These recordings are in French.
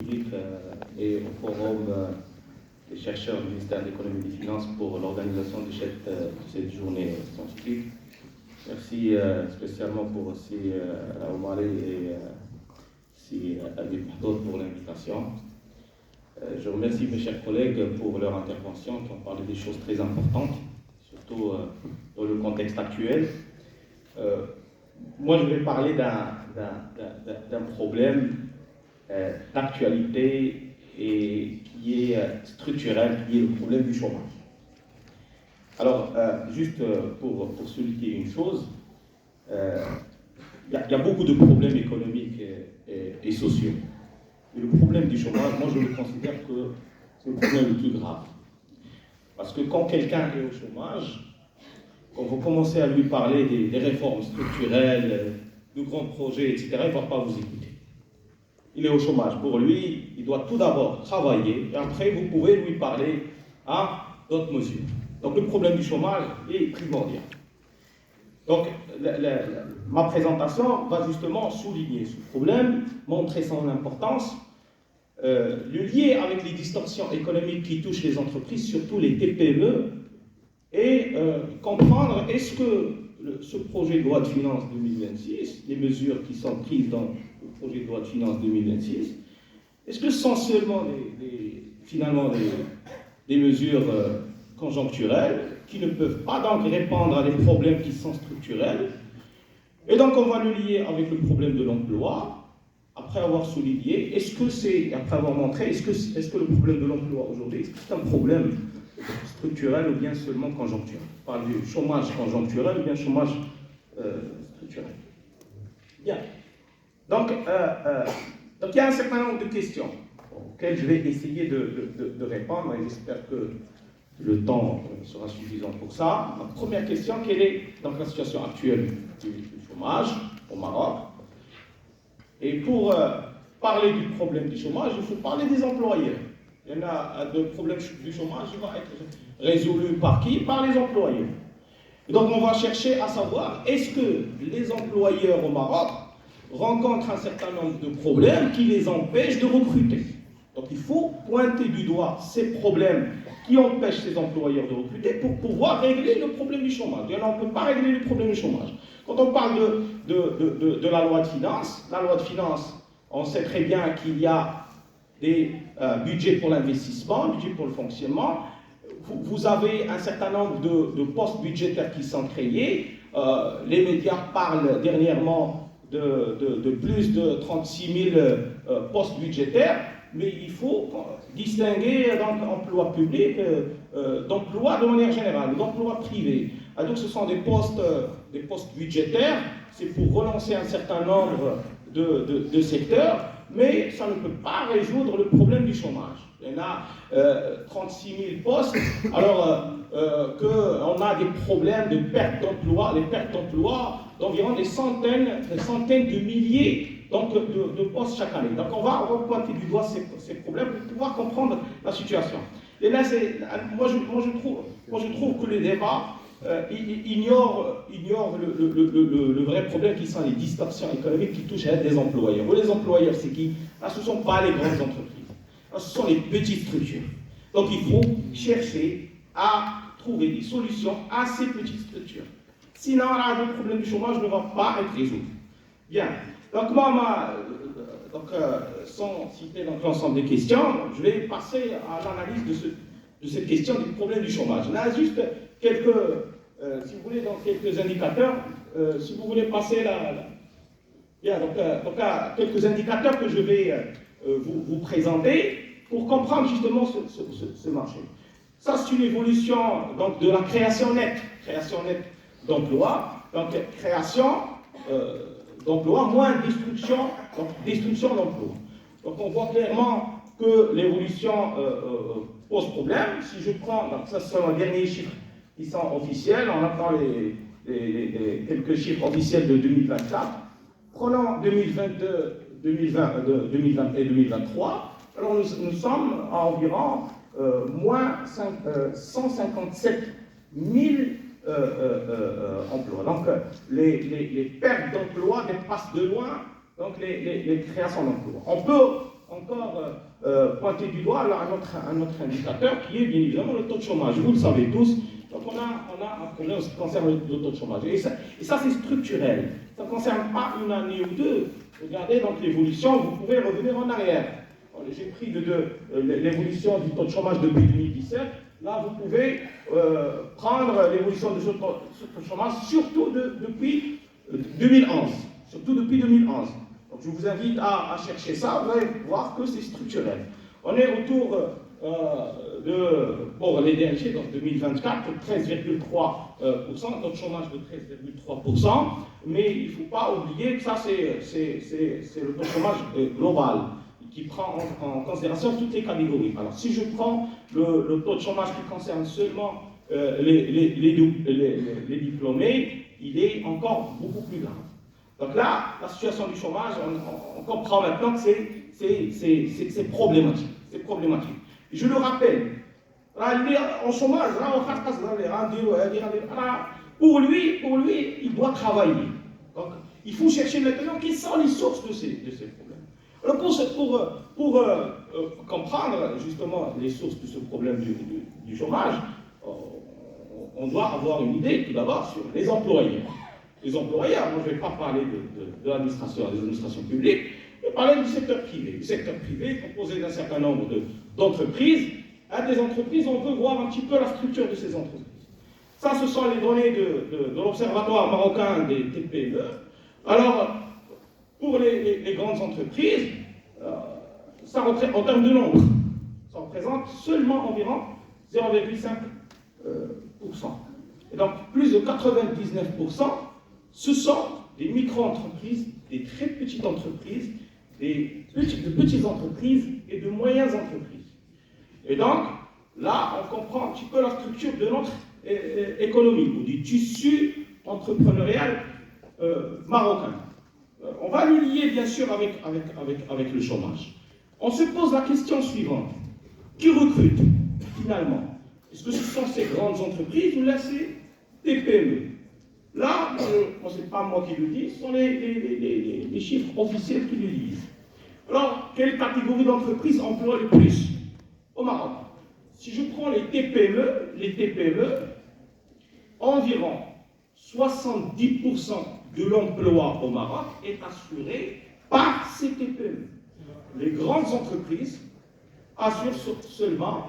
Et au forum des chercheurs du ministère de l'économie et des finances pour l'organisation de cette journée scientifique. Merci spécialement pour aussi à Omar et à Abid Mahdoud pour l'invitation. Je remercie mes chers collègues pour leur intervention qui ont parlé des choses très importantes, surtout dans le contexte actuel. Moi, je vais parler d'un problème d'actualité et qui est structurel, qui est le problème du chômage. Alors, juste pour souligner une chose, il y a beaucoup de problèmes économiques et sociaux. Et le problème du chômage, moi je le considère que c'est le problème le plus grave. Parce que quand quelqu'un est au chômage, quand vous commencez à lui parler des réformes structurelles, de grands projets, etc., il ne va pas vous écouter. Il est au chômage. Pour lui, il doit tout d'abord travailler, et après vous pouvez lui parler à d'autres mesures. Donc le problème du chômage est primordial. Donc ma présentation va justement souligner ce problème, montrer son importance, le lier avec les distorsions économiques qui touchent les entreprises, surtout les TPE, et comprendre est-ce que ce projet de loi de finances 2026, les mesures qui sont prises dans le projet de loi de finances 2026, est-ce que ce sont seulement finalement des mesures conjoncturelles qui ne peuvent pas donc répondre à des problèmes qui sont structurels. Et donc on va le lier avec le problème de l'emploi, après avoir souligné, après avoir montré, est-ce que le problème de l'emploi aujourd'hui, est-ce que c'est un problème structurel ou bien seulement conjoncturel? On parle du chômage conjoncturel ou bien chômage structurel. Bien. Donc il y a un certain nombre de questions auxquelles je vais essayer de répondre et j'espère que le temps sera suffisant pour ça. La première question, quelle est donc la situation actuelle du chômage au Maroc? Et pour parler du problème du chômage, il faut parler des employeurs. Il y en a de problèmes du chômage qui vont être résolus par qui? Par les employeurs. Et donc on va chercher à savoir, est-ce que les employeurs au Maroc rencontrent un certain nombre de problèmes qui les empêchent de recruter? Donc il faut pointer du doigt ces problèmes qui empêchent ces employeurs de recruter pour pouvoir régler le problème du chômage. Et on ne peut pas régler le problème du chômage. Quand on parle de la loi de finances, on sait très bien qu'il y a des budgets pour l'investissement, budgets pour le fonctionnement. Vous avez un certain nombre de postes budgétaires qui sont créés. Les médias parlent dernièrement de plus de 36 000 postes budgétaires. Mais il faut distinguer d'emploi public, d'emploi de manière générale, d'emploi privé. Donc ce sont des postes budgétaires, c'est pour relancer un certain nombre de secteurs, mais ça ne peut pas résoudre le problème du chômage. Il y en a 36 000 postes, alors qu'on a des problèmes de perte d'emploi, les pertes d'emploi d'environ des centaines de milliers donc de postes chaque année. Donc on va pointer du doigt ces problèmes pour pouvoir comprendre la situation. Et là, moi je trouve que le débat ignore le vrai problème qui sont les distorsions économiques qui touchent à des employeurs. Les employeurs, c'est qui? Là, ce ne sont pas les grandes entreprises. Là, ce sont les petites structures. Donc il faut chercher à trouver des solutions à ces petites structures. Sinon, là, le problème du chômage ne va pas être résolu. Bien. Donc moi, sans citer l'ensemble des questions, je vais passer à l'analyse de cette question du problème du chômage. Là, juste quelques, si vous voulez, quelques indicateurs. Si vous voulez passer bien, quelques indicateurs que je vais vous présenter pour comprendre justement ce marché. Ça, c'est une évolution donc, de la création nette d'emplois. Donc, création d'emploi, moins destruction d'emploi. Donc on voit clairement que l'évolution pose problème. Si je prends, donc ça ce sont les derniers chiffres qui sont officiels, on attend les quelques chiffres officiels de 2024. Prenons 2022, 2020 et 2023, alors nous sommes à environ moins 157 000 emplois. Donc les pertes d'emplois dépassent de loin donc les créations d'emplois. On peut pointer du doigt un autre indicateur qui est bien évidemment le taux de chômage. Vous le savez tous. Donc on a un problème en ce qui concerne le taux de chômage. Et ça c'est structurel. Ça ne concerne pas une année ou deux. Regardez donc l'évolution, vous pouvez revenir en arrière. J'ai pris l'évolution du taux de chômage depuis 2017. Là, vous pouvez prendre l'évolution de ce taux de chômage, surtout depuis 2011. Surtout depuis 2011. Donc, je vous invite à chercher ça, vous allez voir que c'est structurel. On est autour pour les DNG, donc 2024, 13,3%, un taux de chômage de 13,3%, mais il ne faut pas oublier que ça, c'est le taux de chômage global, qui prend en considération toutes les catégories. Alors, si je prends le taux de chômage qui concerne seulement les diplômés, il est encore beaucoup plus grave. Donc là, la situation du chômage, on comprend maintenant que c'est problématique. C'est problématique. Je le rappelle, là, il est en chômage, pour lui, il doit travailler. Donc, il faut chercher maintenant quelles sont les sources de ces problèmes. Alors, pour comprendre justement les sources de ce problème du chômage, on doit avoir une idée tout d'abord sur les employeurs. Les employeurs, moi je ne vais pas parler de l'administration, des administrations publiques, je vais parler du secteur privé. Le secteur privé est composé d'un certain nombre d'entreprises. À des entreprises, on peut voir un petit peu la structure de ces entreprises. Ça, ce sont les données de l'Observatoire marocain des TPE. Alors, pour les grandes entreprises, en termes de nombre, ça représente seulement environ 0,5%. Et donc, plus de 99%, ce sont des micro-entreprises, des très petites entreprises, de petites entreprises et de moyennes entreprises. Et donc, là, on comprend un petit peu la structure de notre économie, ou du tissu entrepreneurial marocain. On va le lier, bien sûr, avec le chômage. On se pose la question suivante. Qui recrute, finalement? Est-ce que ce sont ces grandes entreprises ou là, c'est TPE? Là, ce n'est pas moi qui le dis, ce sont les chiffres officiels qui le disent. Alors, quelle catégorie d'entreprises emploie le plus au Maroc? Si je prends les TPE, environ 70% de l'emploi au Maroc est assuré par ces TPE. Les grandes entreprises assurent seulement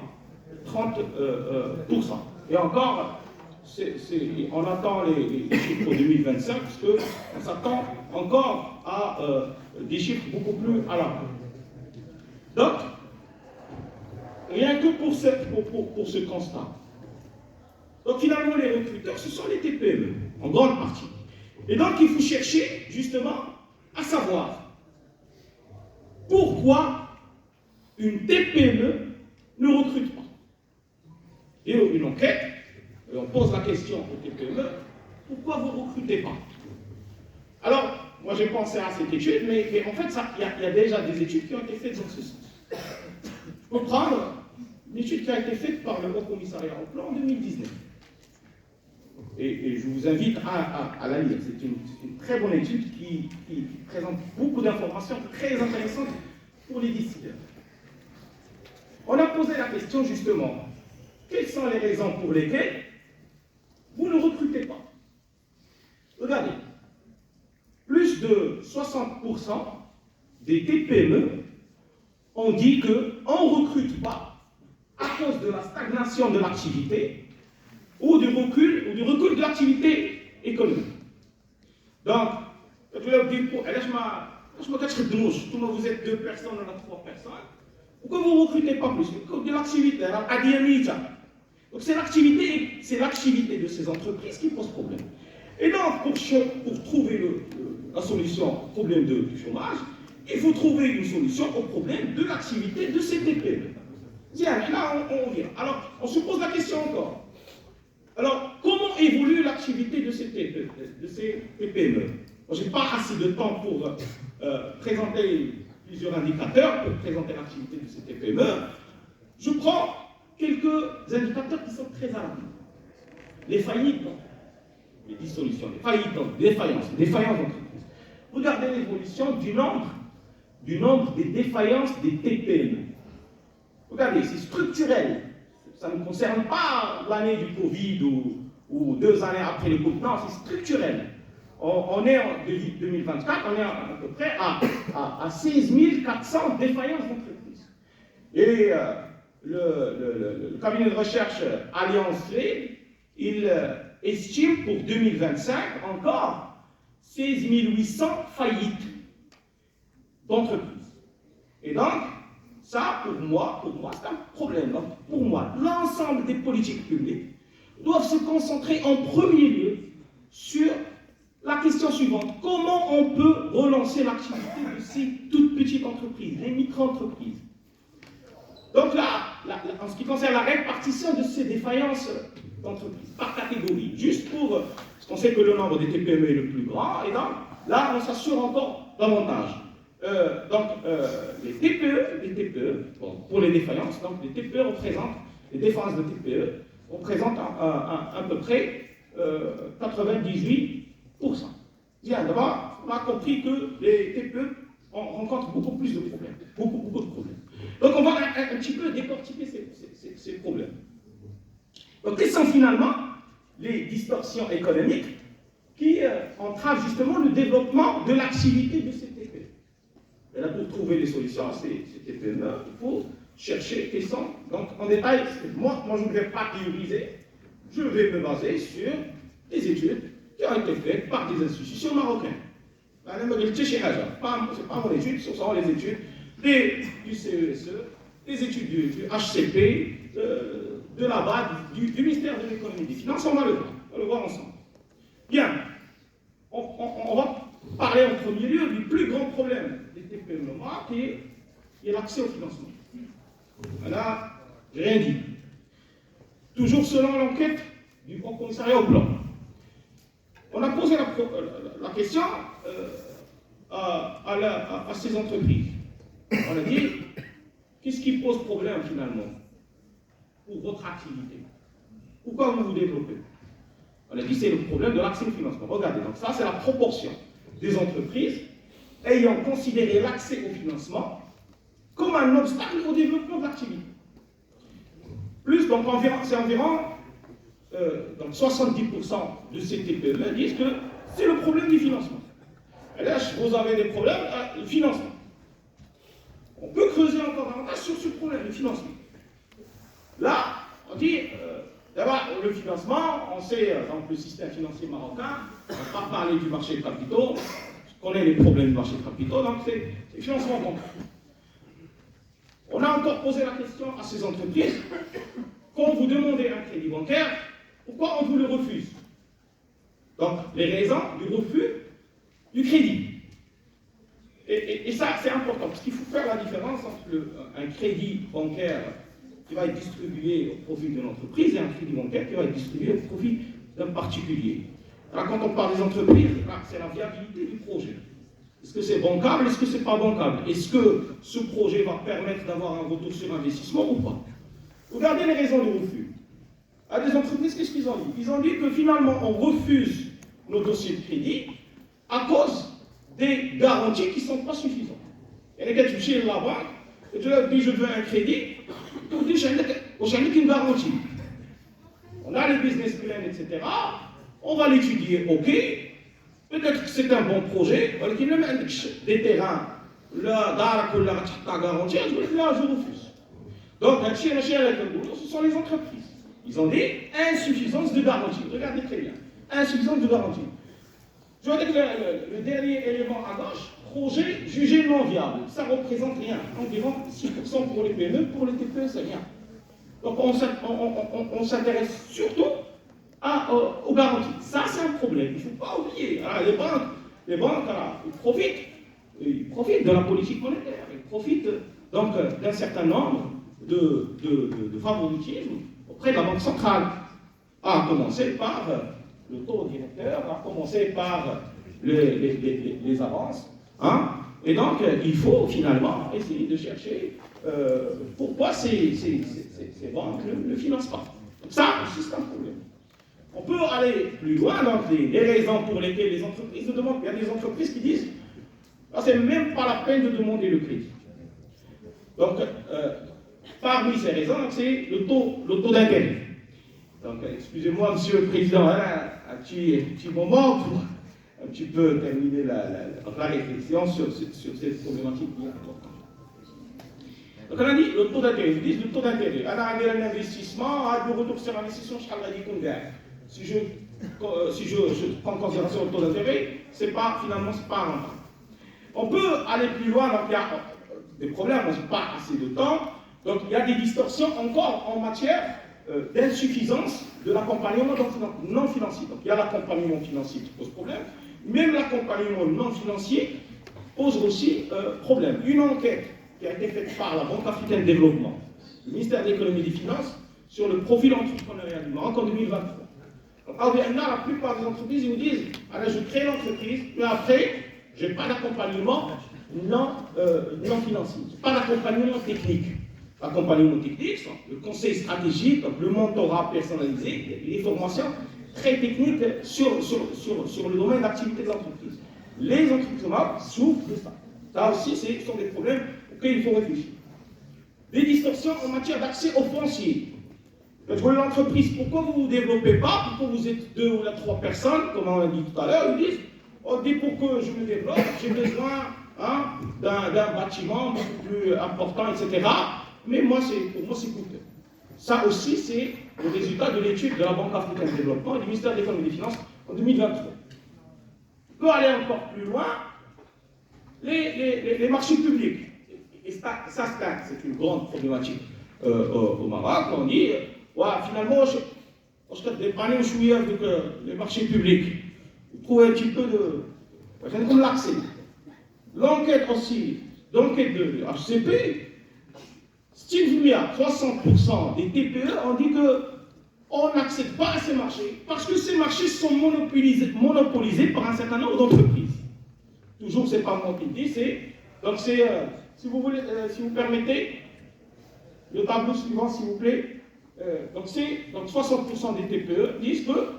30%. Et encore, on attend les chiffres pour 2025, parce qu'on s'attend encore à des chiffres beaucoup plus à la. Donc, rien que pour ce constat. Donc finalement, les recruteurs, ce sont les TPE, en grande partie. Et donc, il faut chercher, justement, à savoir pourquoi une TPE ne recrute pas. Et une enquête, et on pose la question aux TPE, pourquoi vous ne recrutez pas? Alors, moi j'ai pensé à cette étude, mais en fait, il y a déjà des études qui ont été faites dans ce sens. Je peux prendre une étude qui a été faite par le Haut Commissariat au Plan en 2019. Et je vous invite à la lire. C'est une très bonne étude qui présente beaucoup d'informations très intéressantes pour les décideurs. On a posé la question justement, quelles sont les raisons pour lesquelles vous ne recrutez pas? Regardez, plus de 60% des TPE ont dit qu'on ne recrute pas à cause de la stagnation de l'activité ou du recul de l'activité économique. Donc, vous êtes 2 personnes, on a 3 personnes. Pourquoi vous ne recrutez pas plus? De l'activité, donc c'est l'activité de ces entreprises qui pose problème. Et donc, pour trouver la solution au problème du chômage, il faut trouver une solution au problème de l'activité de ces TPE. Là, on vient. Alors, on se pose la question encore. Alors, comment évolue l'activité de ces TPE? Je n'ai pas assez de temps pour présenter plusieurs indicateurs, pour présenter l'activité de ces TPE. Je prends quelques indicateurs qui sont très alarmants. Les faillites, les dissolutions, les faillites, les défaillances d'entreprises. Regardez l'évolution du nombre du nombre des défaillances des TPE. Regardez, c'est structurel. Ça ne concerne pas l'année du Covid ou 2 années après le Covid. Non, c'est structurel. On est en 2024, on est à peu près à 16 400 défaillances d'entreprises. Et le cabinet de recherche Alliance Trade, il estime pour 2025 encore 16 800 faillites d'entreprises. Et donc, ça, pour moi, c'est un problème. Donc, pour moi, l'ensemble des politiques publiques doivent se concentrer en premier lieu sur la question suivante. Comment on peut relancer l'activité de ces toutes petites entreprises, les micro-entreprises? Donc là, en ce qui concerne la répartition de ces défaillances d'entreprises par catégorie, juste pour, parce qu'on sait que le nombre des TPE est le plus grand, et donc là, on s'assure encore davantage. Les TPE bon, pour les défaillances, donc les TPE représentent, les défaillances de TPE représentent à peu près 98%. Bien, d'abord, on a compris que les TPE rencontrent beaucoup plus de problèmes, beaucoup de problèmes. Donc on va un petit peu décortiquer ces problèmes. Donc quelles sont finalement les distorsions économiques qui entravent justement le développement de l'activité de ces TPE? Et là, pour trouver les solutions à ces TPE, il faut chercher quelles sont. Donc en détail, moi je ne vais pas théoriser, je vais me baser sur des études qui ont été faites par des institutions marocaines. Ce n'est pas mon étude, ce sont les études du CESE, des études du HCP, de la BAD, du ministère de l'économie et des finances. On va le voir ensemble. Bien, on va parler en premier lieu du plus grand problème des TPE Maroc, qui est l'accès au financement. Voilà, j'ai rien dit. Toujours selon l'enquête du Haut Commissariat au Plan. On a posé la question à ces entreprises. On a dit, qu'est-ce qui pose problème finalement pour votre activité? Pourquoi vous vous développez? On a dit, c'est le problème de l'accès au financement. Regardez, donc ça c'est la proportion des entreprises ayant considéré l'accès au financement comme un obstacle au développement de l'activité. Plus, donc c'est environ donc 70% de ces TPE disent que c'est le problème du financement. Et là, vous avez des problèmes de financement. On peut creuser encore davantage sur ce problème de financement. Là, on dit, d'abord, le financement, on sait, donc le système financier marocain, on ne va pas parler du marché de capitaux, on connaît les problèmes du marché de capitaux, donc c'est le financement bancaire. On a encore posé la question à ces entreprises, quand vous demandez un crédit bancaire, pourquoi on vous le refuse? Donc, les raisons du refus du crédit. Et ça, c'est important, parce qu'il faut faire la différence entre un crédit bancaire qui va être distribué au profit de l'entreprise et un crédit bancaire qui va être distribué au profit d'un particulier. Alors, quand on parle des entreprises, c'est la viabilité du projet. Est-ce que c'est bancable? Est-ce que c'est pas bancable? Est-ce que ce projet va permettre d'avoir un retour sur investissement ou pas? Regardez les raisons de refus. À des entreprises, qu'est-ce qu'ils ont dit? Ils ont dit que finalement, on refuse nos dossiers de crédit à cause des garanties qui ne sont pas suffisantes. Et les gars, tu chez la banque, et tu leur dis je veux un crédit, tu dis j'ai une garantie. On a le business plan, etc. On va l'étudier, ok. Peut-être que c'est un bon projet, mais qu'il a des terrains, là, la garantie, là, je refuse. Donc, ce sont les entreprises. Ils ont dit insuffisance de garantie. Regardez très bien. Insuffisance de garantie. Je vois que le dernier élément à gauche, projet jugé non viable. Ça ne représente rien. Environ 6% pour les PME, pour les TPE, c'est rien. Donc on s'intéresse surtout aux garanties. Ça, c'est un problème. Il ne faut pas oublier. Alors, les banques ils profitent de la politique monétaire. Ils profitent donc d'un certain nombre de favoritisme auprès de la Banque centrale. À commencer par le taux directeur, à commencer par les avances. Hein? Et donc, il faut finalement essayer de chercher pourquoi ces banques ne financent pas. Donc ça aussi, c'est un problème. On peut aller plus loin dans les raisons pour lesquelles les entreprises se demandent. Il y a des entreprises qui disent Là, c'est même pas la peine de demander le crédit. Donc, parmi ces raisons, c'est le taux d'intérêt. Donc, excusez-moi, Monsieur le Président, hein, un petit moment pour un petit peu terminer la réflexion sur cette problématique qui est importante. Donc, on a dit le taux d'intérêt. Ils disent le taux d'intérêt. On a un investissement, le retour sur investissement, si je prends en considération le taux d'intérêt, finalement, c'est pas rentable. On peut aller plus loin, donc il y a des problèmes, on n'a pas assez de temps. Donc, il y a des distorsions encore en matière d'insuffisance de l'accompagnement non financier. Donc, il y a l'accompagnement financier qui pose problème. Même l'accompagnement non financier pose aussi problème. Une enquête qui a été faite par la Banque africaine de développement, le ministère de l'économie et des finances, sur le profil entrepreneurial du Maroc en 2023. Donc, la plupart des entreprises ils vous disent je crée l'entreprise, mais après, je n'ai pas d'accompagnement non financier, pas d'accompagnement technique. L'accompagnement technique, le conseil stratégique, donc le mentorat personnalisé, les formations très techniques sur le domaine d'activité de l'entreprise. Les entreprises souffrent de ça. Ça aussi, ce sont des problèmes auxquels il faut réfléchir. Des distorsions en matière d'accès au foncier. L'entreprise, pourquoi vous ne vous développez pas? Pourquoi vous êtes 2 ou 3 personnes, comme on l'a dit tout à l'heure, ils disent on dit pour que je me développe, j'ai besoin d'un bâtiment beaucoup plus important, etc. Mais pour moi, c'est coûteux. Ça aussi, c'est le résultat de l'étude de la Banque africaine de développement et du ministère de l'économie et des finances en 2023. On peut aller encore plus loin, les marchés publics. Et ça c'est une grande problématique au Maroc. On dit, finalement, je vais dépanner avec les marchés publics. Vous trouvez un petit peu de... C'est comme l'accès. L'enquête aussi, l'enquête de HCP, Steve à 60% des TPE ont dit qu'on n'accède pas à ces marchés parce que ces marchés sont monopolisés par un certain nombre d'entreprises. Toujours, ce n'est pas moi qui le dis, donc si vous voulez, si vous permettez, le tableau suivant, s'il vous plaît. Donc 60% des TPE disent que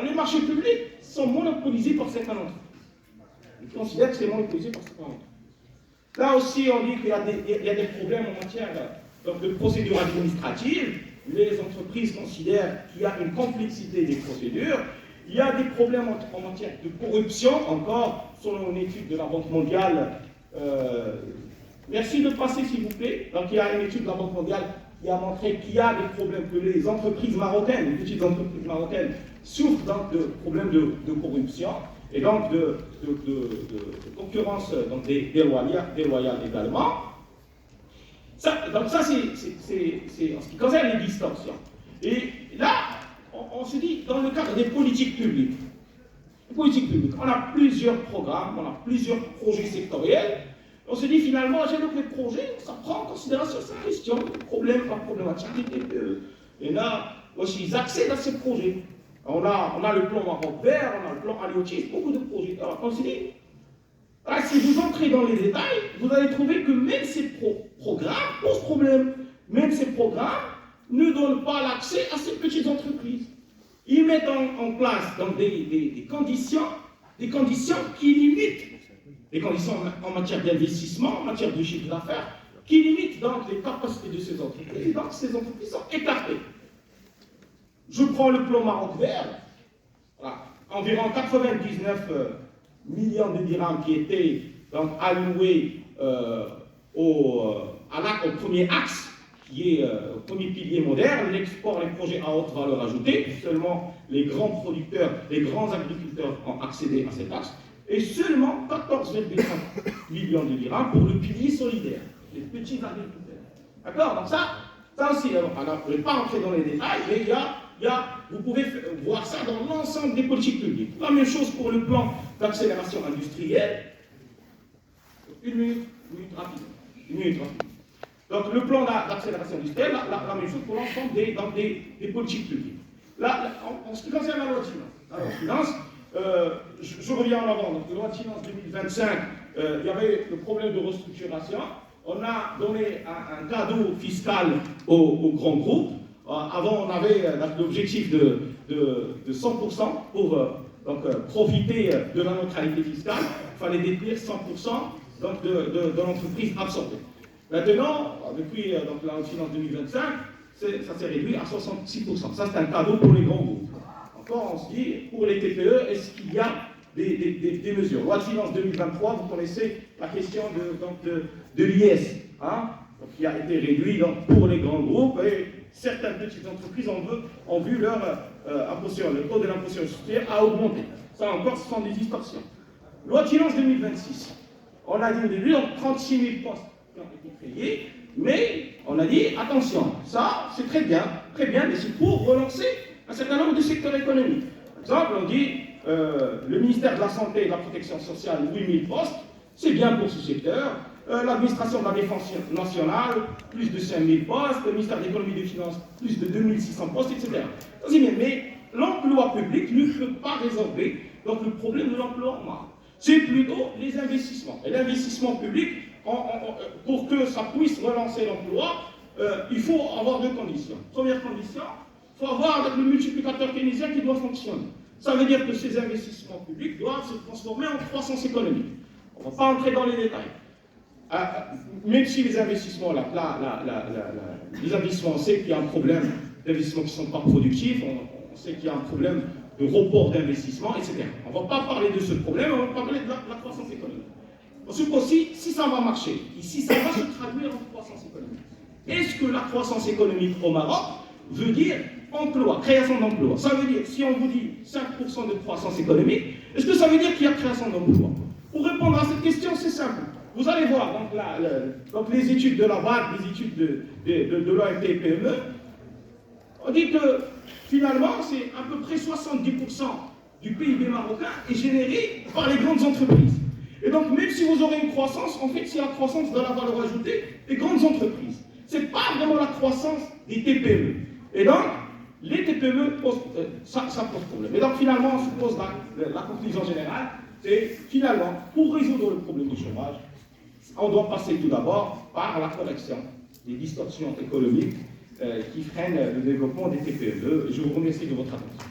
les marchés publics sont monopolisés par certaines entreprises. Ils considèrent que c'est monopolisé par certaines entreprises. Là aussi, on dit qu'il y a des problèmes en matière de procédures administratives. Les entreprises considèrent qu'il y a une complexité des procédures. Il y a des problèmes en matière de corruption, encore, selon une étude de la Banque mondiale. Merci de passer, s'il vous plaît. Donc, il y a une étude de la Banque mondiale qui a montré qu'il y a des problèmes, que les entreprises marocaines, les petites entreprises marocaines, souffrent donc de problèmes de corruption et donc de concurrence donc déloyale également. Donc ça, c'est en ce qui concerne les distorsions. Et là, on se dit, dans le cadre des politiques publiques, on a plusieurs programmes, on a plusieurs projets sectoriels. On se dit finalement, j'ai le projet, ça prend en considération cette question, la problématique des TPE. Et là, aussi, ils accèdent à ces projets. On a le plan Maroc vert, on a le plan halieutique, beaucoup de projets. Alors, on se dit, si vous entrez dans les détails, vous allez trouver que même ces programmes posent problème. Même ces programmes ne donnent pas l'accès à ces petites entreprises. Ils mettent en place donc, des conditions qui limitent, des conditions en matière d'investissement, en matière de chiffre d'affaires, qui limitent donc les capacités de ces entreprises. Et donc ces entreprises sont écartées. Je prends le plan Maroc vert, voilà, environ 99 millions de dirhams qui étaient donc, alloués au premier axe, qui est le premier pilier moderne, l'export, les projets à haute valeur ajoutée. Seulement les grands producteurs, les grands agriculteurs ont accédé à cet axe. Et seulement 14,5 millions de dirhams pour le pilier solidaire, les petits agriculteurs. D'accord? Donc ça aussi, alors, je ne vais pas entrer dans les détails, mais vous pouvez voir ça dans l'ensemble des politiques publiques. La même chose pour le plan d'accélération industrielle. Une minute rapide. Donc le plan d'accélération industrielle, la même chose pour l'ensemble des politiques publiques. Là, en ce qui concerne la loi de finances, je reviens en avant. Donc, la loi de finances 2025, il y avait le problème de restructuration. On a donné un cadeau fiscal aux grands groupes. Avant, on avait l'objectif de 100% profiter de la neutralité fiscale, il fallait détenir 100% donc, de l'entreprise absorbée. Maintenant, depuis donc, la finance 2025, ça s'est réduit à 66%. Ça, c'est un cadeau pour les grands groupes. Encore, on se dit, pour les TPE, est-ce qu'il y a des mesures? Loi de finances 2023, vous connaissez la question de l'IS, hein, qui a été réduit donc, pour les grands groupes, et certaines petites entreprises ont vu leur le taux de l'imposition sociale a augmenté. Ça encore, ce sont des distorsions. Loi de finances 2026, on a dit au début, donc 36 000 postes qui ont été créés, mais on a dit, attention, ça c'est très bien, mais c'est pour relancer un certain nombre de secteurs économiques. Par exemple, on dit, le ministère de la Santé et de la Protection sociale, 8 000 postes, c'est bien pour ce secteur. L'administration de la Défense nationale, plus de 5 000 postes. Le ministère de l'Économie et des Finances, plus de 2 600 postes, etc. C'est bien, mais l'emploi public ne peut pas résorber donc, le problème de l'emploi en marge. C'est plutôt les investissements. Et l'investissement public, pour que ça puisse relancer l'emploi, il faut avoir deux conditions. Première condition, il faut avoir le multiplicateur keynésien qui doit fonctionner. Ça veut dire que ces investissements publics doivent se transformer en croissance économique. On ne va pas entrer dans les détails. Même si les investissements, les investissements, on sait qu'il y a un problème d'investissements qui ne sont pas productifs, on sait qu'il y a un problème de report d'investissement, etc. On ne va pas parler de ce problème, on va parler de la croissance économique. Ensuite aussi, si ça va marcher, et si ça va se traduire en croissance économique, est-ce que la croissance économique au Maroc veut dire emploi, création d'emplois? Ça veut dire, si on vous dit 5% de croissance économique, est-ce que ça veut dire qu'il y a création d'emplois? Pour répondre à cette question, c'est simple. Vous allez voir donc les études de la BAC, les études de l'OMT PME, on dit que finalement, c'est à peu près 70% du PIB marocain est généré par les grandes entreprises. Et donc, même si vous aurez une croissance, en fait, c'est la croissance de la valeur ajoutée des grandes entreprises. Ce n'est pas vraiment la croissance des TPE. Et donc, les TPE, ça pose problème. Et donc, finalement, on se pose la conclusion générale, c'est finalement, pour résoudre le problème du chômage, on doit passer tout d'abord par la correction des distorsions économiques qui freinent le développement des TPE. Je vous remercie de votre attention.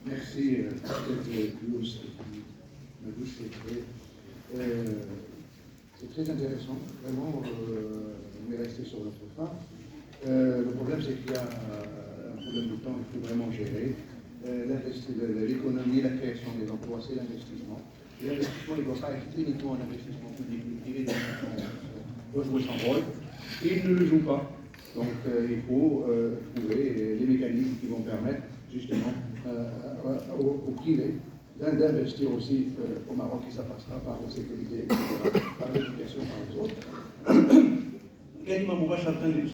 Merci pour cette douce c'est très intéressant. Vraiment, on est resté sur notre fin. Le problème, c'est qu'il y a un problème de temps, il faut vraiment gérer. L'économie, la création des emplois, c'est l'investissement. Et l'investissement, il ne doit pas être uniquement un investissement public, il doit jouer son rôle. Et il ne le joue pas. Donc il faut trouver les mécanismes qui vont permettre justement au privé d'investir aussi au Maroc, et ça passera par la sécurité, par l'éducation, par les autres.